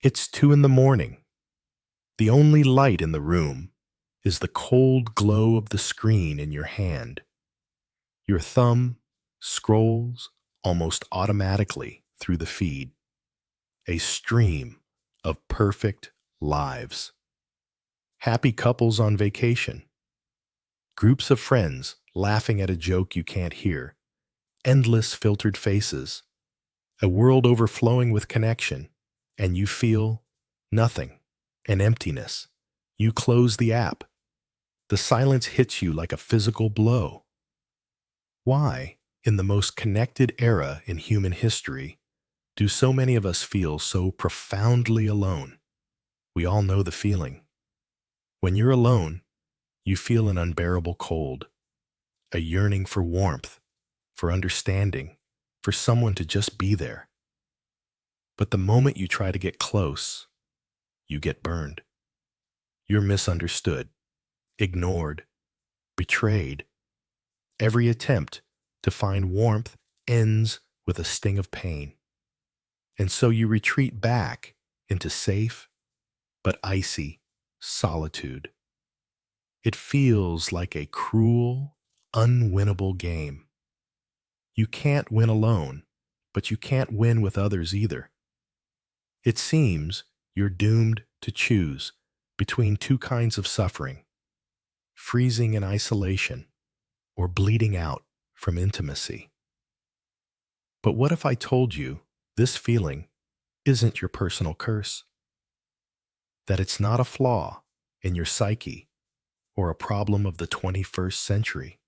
It's 2 in the morning. The only light in the room is the cold glow of the screen in your hand. Your thumb scrolls almost automatically through the feed, a stream of perfect lives. Happy couples on vacation, groups of friends laughing at a joke you can't hear, endless filtered faces, a world overflowing with connection, and you feel nothing, an emptiness. You close the app. The silence hits you like a physical blow. Why, in the most connected era in human history, do so many of us feel so profoundly alone? We all know the feeling. When you're alone, you feel an unbearable cold, a yearning for warmth, for understanding, for someone to just be there. But the moment you try to get close, you get burned. You're misunderstood, ignored, betrayed. Every attempt to find warmth ends with a sting of pain. And so you retreat back into safe but icy solitude. It feels like a cruel, unwinnable game. You can't win alone, but you can't win with others either. It seems you're doomed to choose between two kinds of suffering: freezing in isolation or bleeding out from intimacy. But what if I told you this feeling isn't your personal curse? That it's not a flaw in your psyche or a problem of the 21st century?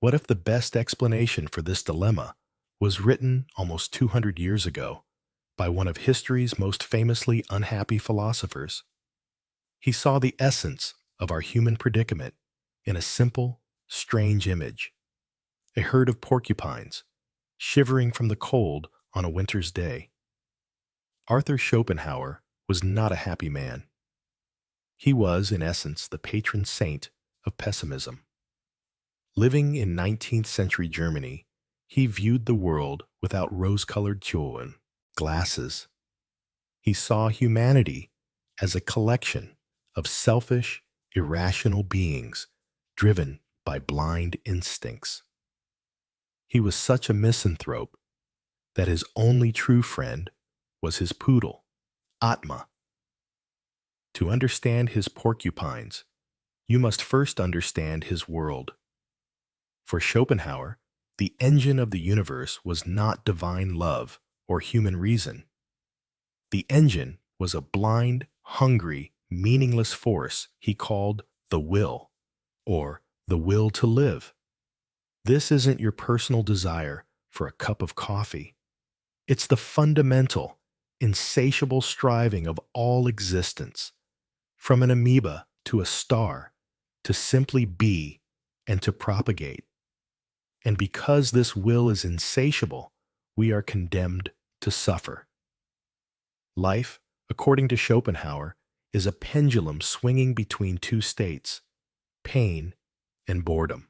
What if the best explanation for this dilemma was written almost 200 years ago by one of history's most famously unhappy philosophers? He saw the essence of our human predicament in a simple, strange image: a herd of porcupines shivering from the cold on a winter's day. Arthur Schopenhauer was not a happy man. He was, in essence, the patron saint of pessimism. Living in 19th century Germany, he viewed the world without rose-colored glasses. He saw humanity as a collection of selfish, irrational beings driven by blind instincts. He was such a misanthrope that his only true friend was his poodle, Atma. To understand his porcupines, you must first understand his world. For Schopenhauer, the engine of the universe was not divine love or human reason. The engine was a blind, hungry, meaningless force he called the will, or the will to live. This isn't your personal desire for a cup of coffee. It's the fundamental, insatiable striving of all existence, from an amoeba to a star, to simply be and to propagate. And because this will is insatiable, we are condemned to suffer. Life, according to Schopenhauer, is a pendulum swinging between two states: pain and boredom.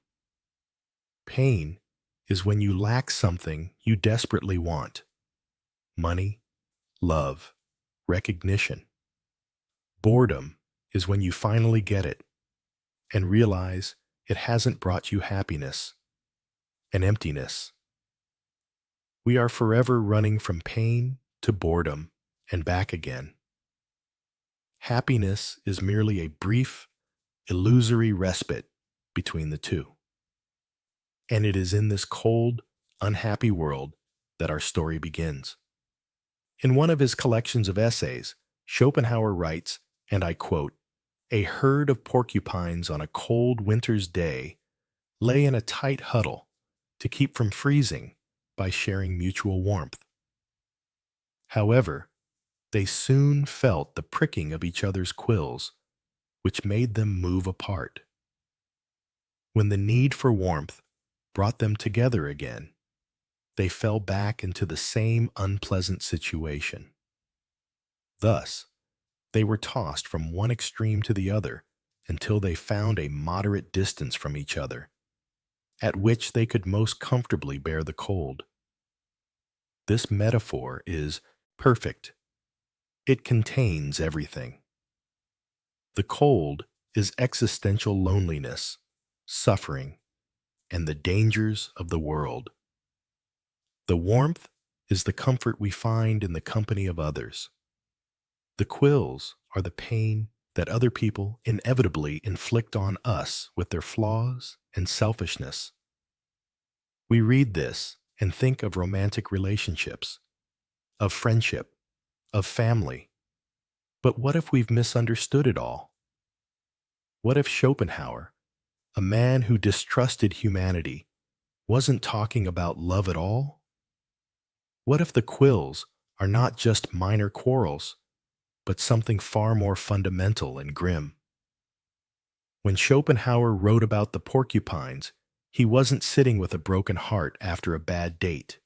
Pain is when you lack something you desperately want: money, love, recognition. Boredom is when you finally get it and realize it hasn't brought you happiness, an emptiness. We are forever running from pain to boredom and back again. Happiness is merely a brief, illusory respite between the two. And it is in this cold, unhappy world that our story begins. In one of his collections of essays, Schopenhauer writes, and I quote, "A herd of porcupines on a cold winter's day lay in a tight huddle to keep from freezing by sharing mutual warmth. However, they soon felt the pricking of each other's quills, which made them move apart. When the need for warmth brought them together again, they fell back into the same unpleasant situation. Thus, they were tossed from one extreme to the other until they found a moderate distance from each other, at which they could most comfortably bear the cold. This metaphor is perfect. It contains everything. The cold is existential loneliness, suffering, and the dangers of the world. The warmth is the comfort we find in the company of others. The quills are the pain that other people inevitably inflict on us with their flaws and selfishness. We read this and think of romantic relationships, of friendship, of family. But what if we've misunderstood it all? What if Schopenhauer, a man who distrusted humanity, wasn't talking about love at all? What if the quills are not just minor quarrels, but something far more fundamental and grim? When Schopenhauer wrote about the porcupines, he wasn't sitting with a broken heart after a bad date.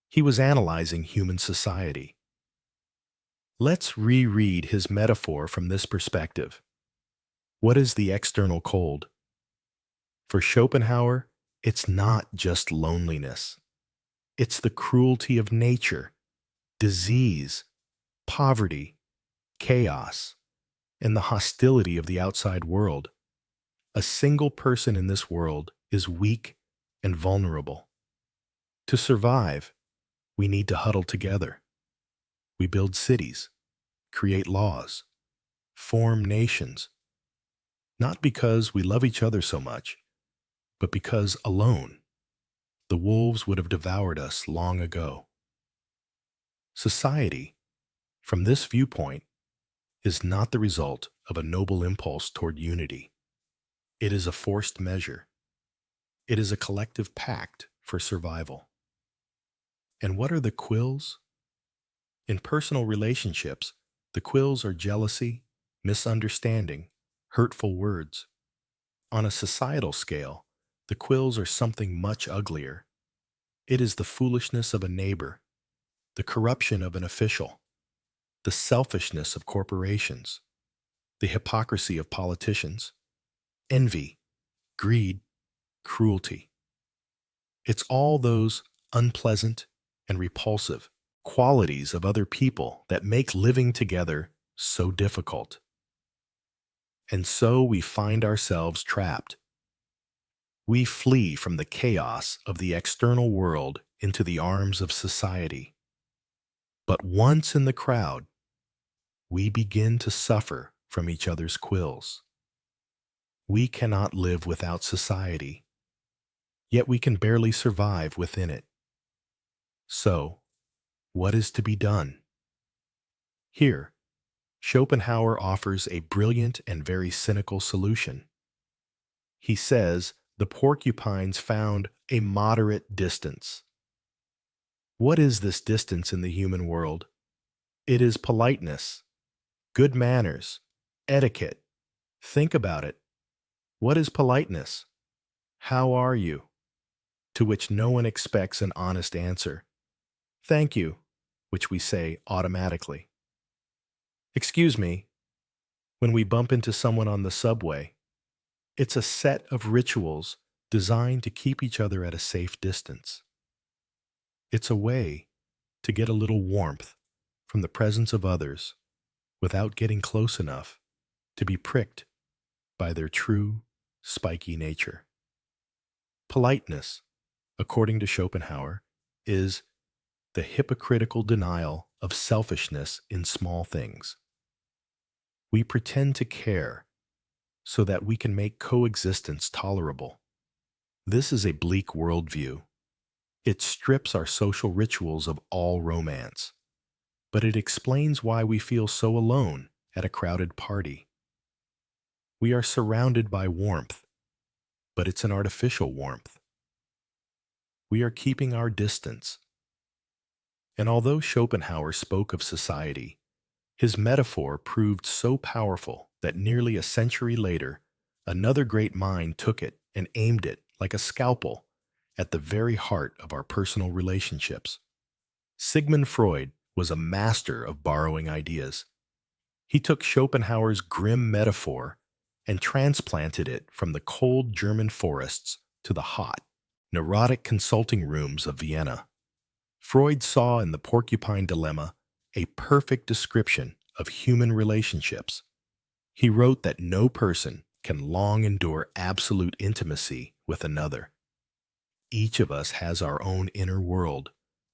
He was analyzing human society. Let's reread his metaphor from this perspective. What is the external cold? For Schopenhauer, it's not just loneliness. It's the cruelty of nature, disease, poverty, chaos, and the hostility of the outside world. A single person in this world is weak and vulnerable. To survive, we need to huddle together. We build cities, create laws, form nations, not because we love each other so much, but because alone, the wolves would have devoured us long ago. Society, from this viewpoint, is not the result of a noble impulse toward unity. It is a forced measure. It is a collective pact for survival. And what are the quills? In personal relationships, the quills are jealousy, misunderstanding, hurtful words. On a societal scale, the quills are something much uglier. It is the foolishness of a neighbor, the corruption of an official, the selfishness of corporations, the hypocrisy of politicians, envy, greed, cruelty. It's all those unpleasant and repulsive qualities of other people that make living together so difficult. And so we find ourselves trapped. We flee from the chaos of the external world into the arms of society. But once in the crowd, we begin to suffer from each other's quills. We cannot live without society, yet we can barely survive within it. So, what is to be done? Here, Schopenhauer offers a brilliant and very cynical solution. He says the porcupines found a moderate distance. What is this distance in the human world? It is politeness, good manners, etiquette. Think about it. What is politeness? How are you? To which no one expects an honest answer. Thank you, which we say automatically. Excuse me, when we bump into someone on the subway, it's a set of rituals designed to keep each other at a safe distance. It's a way to get a little warmth from the presence of others without getting close enough to be pricked by their true, spiky nature. Politeness, according to Schopenhauer, is the hypocritical denial of selfishness in small things. We pretend to care so that we can make coexistence tolerable. This is a bleak worldview. It strips our social rituals of all romance, but it explains why we feel so alone at a crowded party. We are surrounded by warmth, but it's an artificial warmth. We are keeping our distance. And although Schopenhauer spoke of society, his metaphor proved so powerful that nearly a century later, another great mind took it and aimed it like a scalpel at the very heart of our personal relationships. Sigmund Freud was a master of borrowing ideas. He took Schopenhauer's grim metaphor and transplanted it from the cold German forests to the hot, neurotic consulting rooms of Vienna. Freud saw in the porcupine dilemma a perfect description of human relationships. He wrote that no person can long endure absolute intimacy with another. Each of us has our own inner world,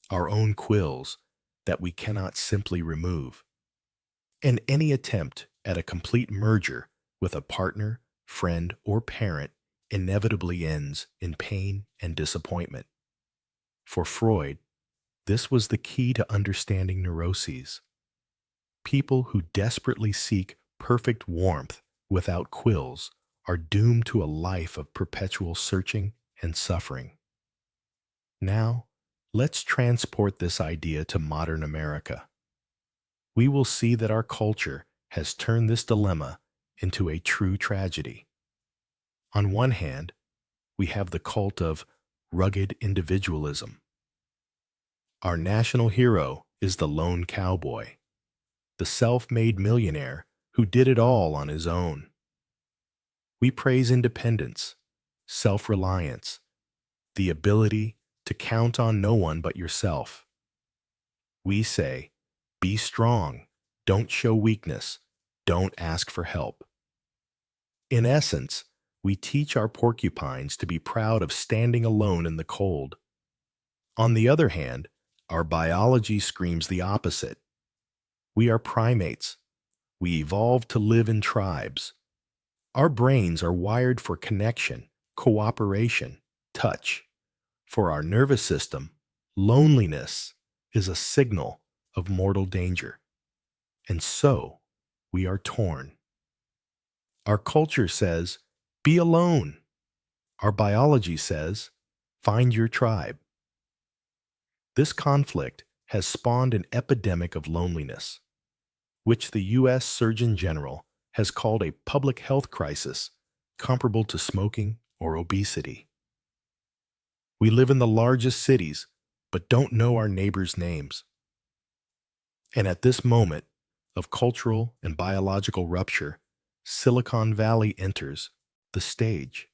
our own quills that we cannot simply remove. And any attempt at a complete merger with a partner, friend, or parent inevitably ends in pain and disappointment. For Freud, this was the key to understanding neuroses. People who desperately seek perfect warmth without quills are doomed to a life of perpetual searching and suffering. Now, let's transport this idea to modern America. We will see that our culture has turned this dilemma into a true tragedy. On one hand, we have the cult of rugged individualism. Our national hero is the lone cowboy, the self-made millionaire who did it all on his own. We praise independence, self-reliance, the ability to count on no one but yourself. We say, be strong, don't show weakness, don't ask for help. In essence, we teach our porcupines to be proud of standing alone in the cold. On the other hand, our biology screams the opposite. We are primates. We evolved to live in tribes. Our brains are wired for connection, cooperation, touch. For our nervous system, loneliness is a signal of mortal danger. And so, we are torn. Our culture says, be alone. Our biology says, find your tribe. This conflict has spawned an epidemic of loneliness, which the U.S. Surgeon General has called a public health crisis comparable to smoking or obesity. We live in the largest cities, but don't know our neighbors' names. And at this moment of cultural and biological rupture, Silicon Valley enters the stage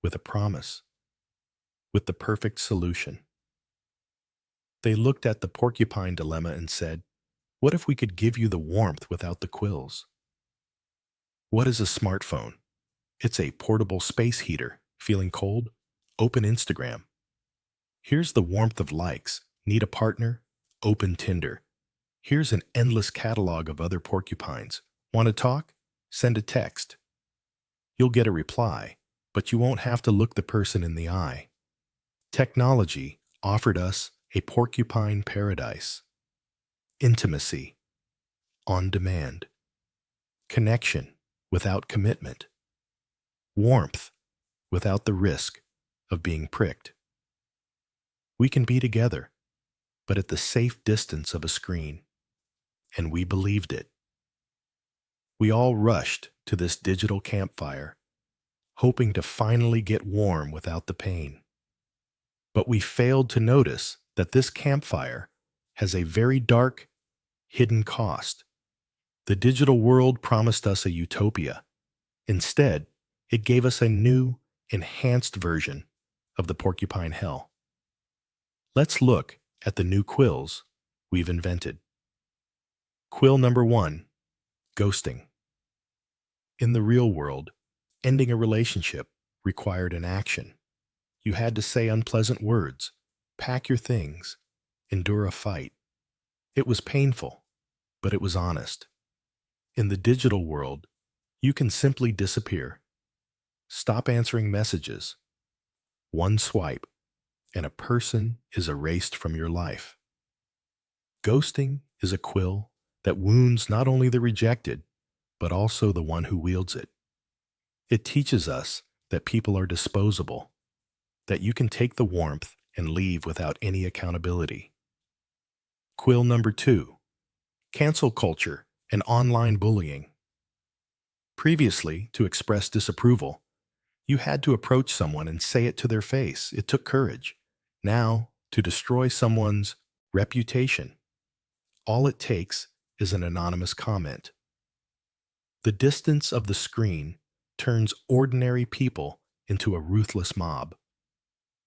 with a promise, with the perfect solution. They looked at the porcupine dilemma and said, what if we could give you the warmth without the quills? What is a smartphone? It's a portable space heater. Feeling cold? Open Instagram. Here's the warmth of likes. Need a partner? Open Tinder. Here's an endless catalog of other porcupines. Want to talk? Send a text. You'll get a reply, but you won't have to look the person in the eye. Technology offered us a porcupine paradise. Intimacy, on demand. Connection, without commitment. Warmth, without the risk of being pricked. We can be together, but at the safe distance of a screen. And we believed it. We all rushed to this digital campfire, hoping to finally get warm without the pain. But we failed to notice that this campfire has a very dark, hidden cost. The digital world promised us a utopia. Instead, it gave us a new, enhanced version of the porcupine hell. Let's look at the new quills we've invented. Quill number 1, ghosting. In the real world, ending a relationship required an action. You had to say unpleasant words, pack your things, endure a fight. It was painful, but it was honest. In the digital world, you can simply disappear. Stop answering messages. One swipe, and a person is erased from your life. Ghosting is a quill that wounds not only the rejected, but also the one who wields it. It teaches us that people are disposable, that you can take the warmth and leave without any accountability. Quill number 2, cancel culture and online bullying. Previously, to express disapproval, you had to approach someone and say it to their face. It took courage. Now, to destroy someone's reputation, all it takes is an anonymous comment. The distance of the screen turns ordinary people into a ruthless mob.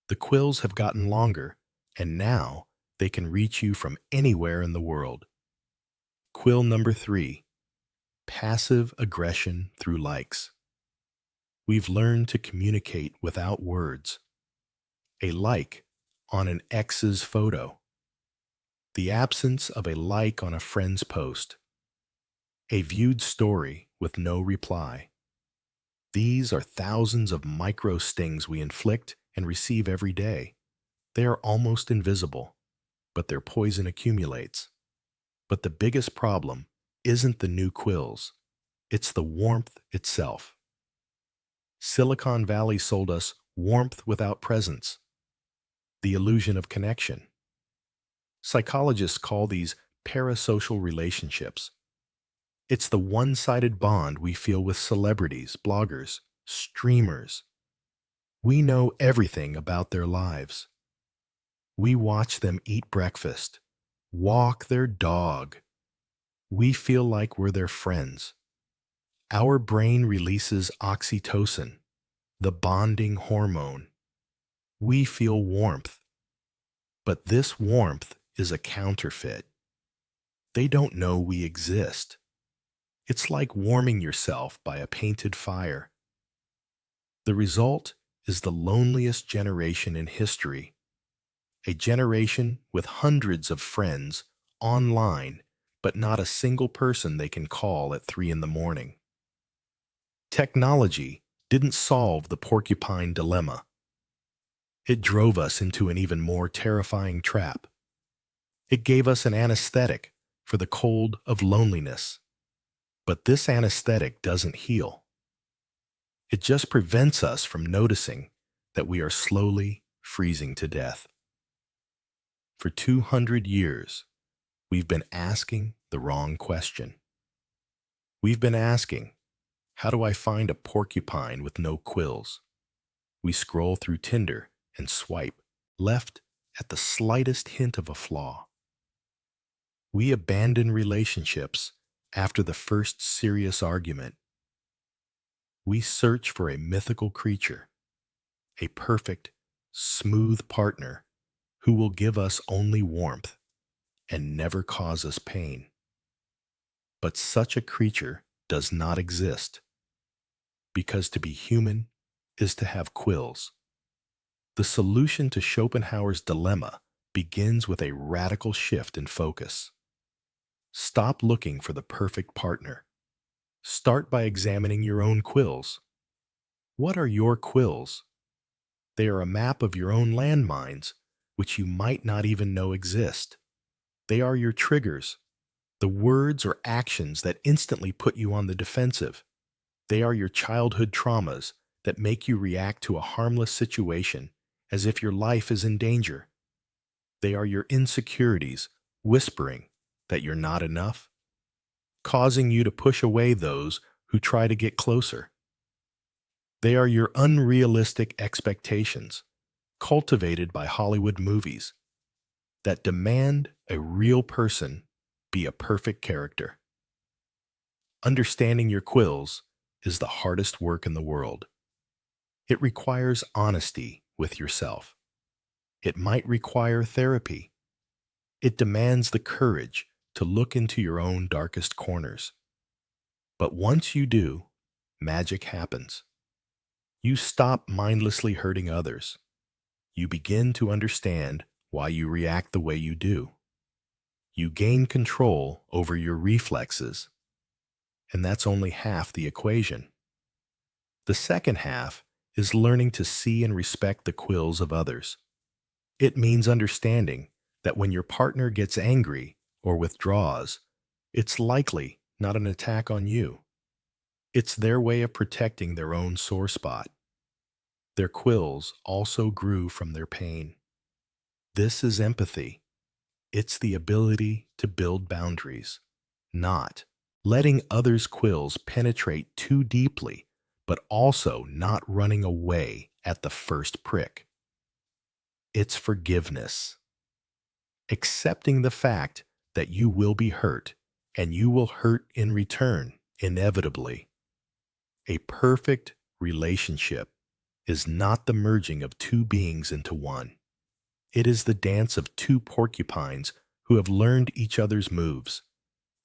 The quills have gotten longer, and now they can reach you from anywhere in the world. Quill number 3, passive aggression through likes. We've learned to communicate without words. A like on an ex's photo. The absence of a like on a friend's post. A viewed story with no reply. These are thousands of micro stings we inflict and receive every day. They are almost invisible, but their poison accumulates. But the biggest problem isn't the new quills, it's the warmth itself. Silicon Valley sold us warmth without presence, the illusion of connection. Psychologists call these parasocial relationships. It's the one-sided bond we feel with celebrities, bloggers, streamers. We know everything about their lives. We watch them eat breakfast, walk their dog. We feel like we're their friends. Our brain releases oxytocin, the bonding hormone. We feel warmth. But this warmth is a counterfeit. They don't know we exist. It's like warming yourself by a painted fire. The result is the loneliest generation in history. A generation with hundreds of friends online, but not a single person they can call at 3 in the morning. Technology didn't solve the porcupine dilemma. It drove us into an even more terrifying trap. It gave us an anesthetic for the cold of loneliness. But this anesthetic doesn't heal. It just prevents us from noticing that we are slowly freezing to death. For 200 years, we've been asking the wrong question. We've been asking, how do I find a porcupine with no quills? We scroll through Tinder and swipe left at the slightest hint of a flaw. We abandon relationships after the first serious argument. We search for a mythical creature, a perfect, smooth partner who will give us only warmth and never cause us pain. But such a creature does not exist, because to be human is to have quills. The solution to Schopenhauer's dilemma begins with a radical shift in focus. Stop looking for the perfect partner. Start by examining your own quills. What are your quills? They are a map of your own landmines, which you might not even know exist. They are your triggers, the words or actions that instantly put you on the defensive. They are your childhood traumas that make you react to a harmless situation as if your life is in danger. They are your insecurities whispering that you're not enough, causing you to push away those who try to get closer. They are your unrealistic expectations, cultivated by Hollywood movies, that demand a real person be a perfect character. Understanding your quills is the hardest work in the world. It requires honesty with yourself. It might require therapy. It demands the courage to look into your own darkest corners. But once you do, magic happens. You stop mindlessly hurting others. You begin to understand why you react the way you do. You gain control over your reflexes. And that's only half the equation. The second half is learning to see and respect the quills of others. It means understanding that when your partner gets angry or withdraws, it's likely not an attack on you. It's their way of protecting their own sore spot. Their quills also grew from their pain. This is empathy. It's the ability to build boundaries, not letting others' quills penetrate too deeply, but also not running away at the first prick. It's forgiveness. Accepting the fact that you will be hurt, and you will hurt in return, inevitably. A perfect relationship is not the merging of two beings into one. It is the dance of two porcupines who have learned each other's moves.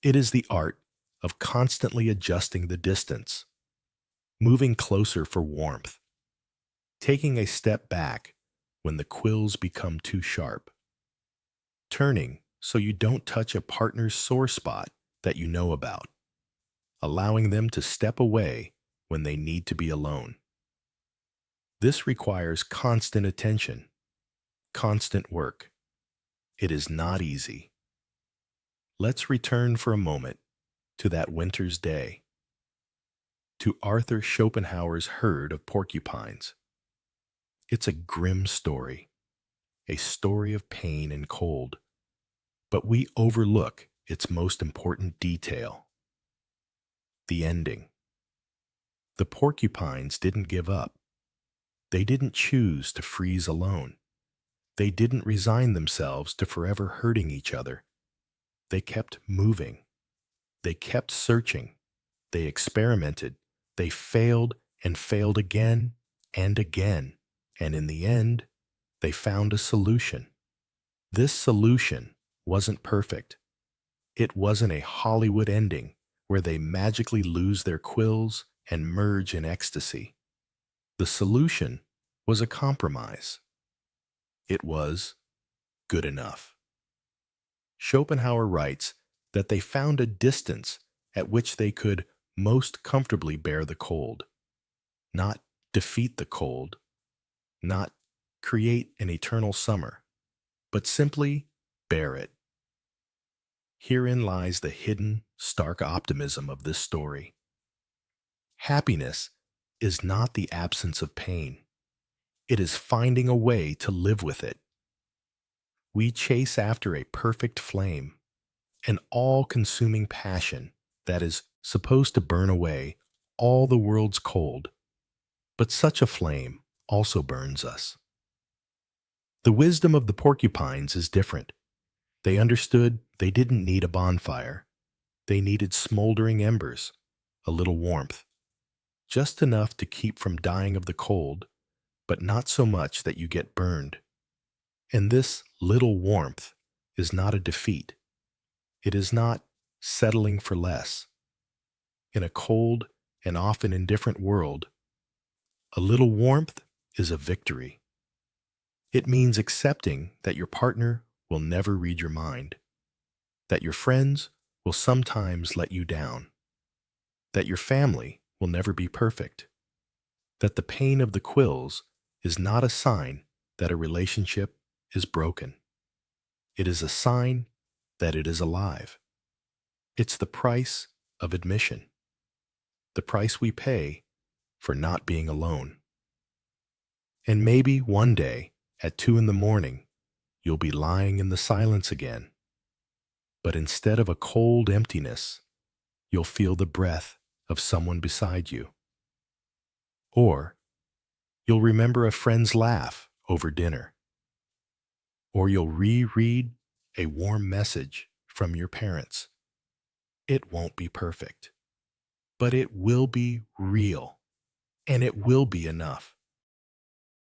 It is the art of constantly adjusting the distance, moving closer for warmth, taking a step back when the quills become too sharp, turning so you don't touch a partner's sore spot that you know about, allowing them to step away when they need to be alone. This requires constant attention, constant work. It is not easy. Let's return for a moment to that winter's day, to Arthur Schopenhauer's herd of porcupines. It's a grim story, a story of pain and cold, but we overlook its most important detail: the ending. The porcupines didn't give up. They didn't choose to freeze alone. They didn't resign themselves to forever hurting each other. They kept moving. They kept searching. They experimented. They failed and failed again and again. And in the end, they found a solution. This solution wasn't perfect. It wasn't a Hollywood ending where they magically lose their quills and merge in ecstasy. The solution was a compromise. It was good enough. Schopenhauer writes that they found a distance at which they could most comfortably bear the cold, not defeat the cold, not create an eternal summer, but simply bear it. Herein lies the hidden, stark optimism of this story. Happiness is not the absence of pain. It is finding a way to live with it. We chase after a perfect flame, an all-consuming passion that is supposed to burn away all the world's cold, but such a flame also burns us. The wisdom of the porcupines is different. They understood they didn't need a bonfire. They needed smoldering embers, a little warmth, just enough to keep from dying of the cold, but not so much that you get burned. And this little warmth is not a defeat. It is not settling for less. In a cold and often indifferent world, a little warmth is a victory. It means accepting that your partner will never read your mind, that your friends will sometimes let you down, that your family will never be perfect, that the pain of the quills is not a sign that a relationship is broken. It is a sign that it is alive. It's the price of admission, the price we pay for not being alone. And maybe one day, at 2 a.m, you'll be lying in the silence again. But instead of a cold emptiness, you'll feel the breath of someone beside you. Or you'll remember a friend's laugh over dinner. Or you'll reread a warm message from your parents. It won't be perfect, but it will be real, and it will be enough.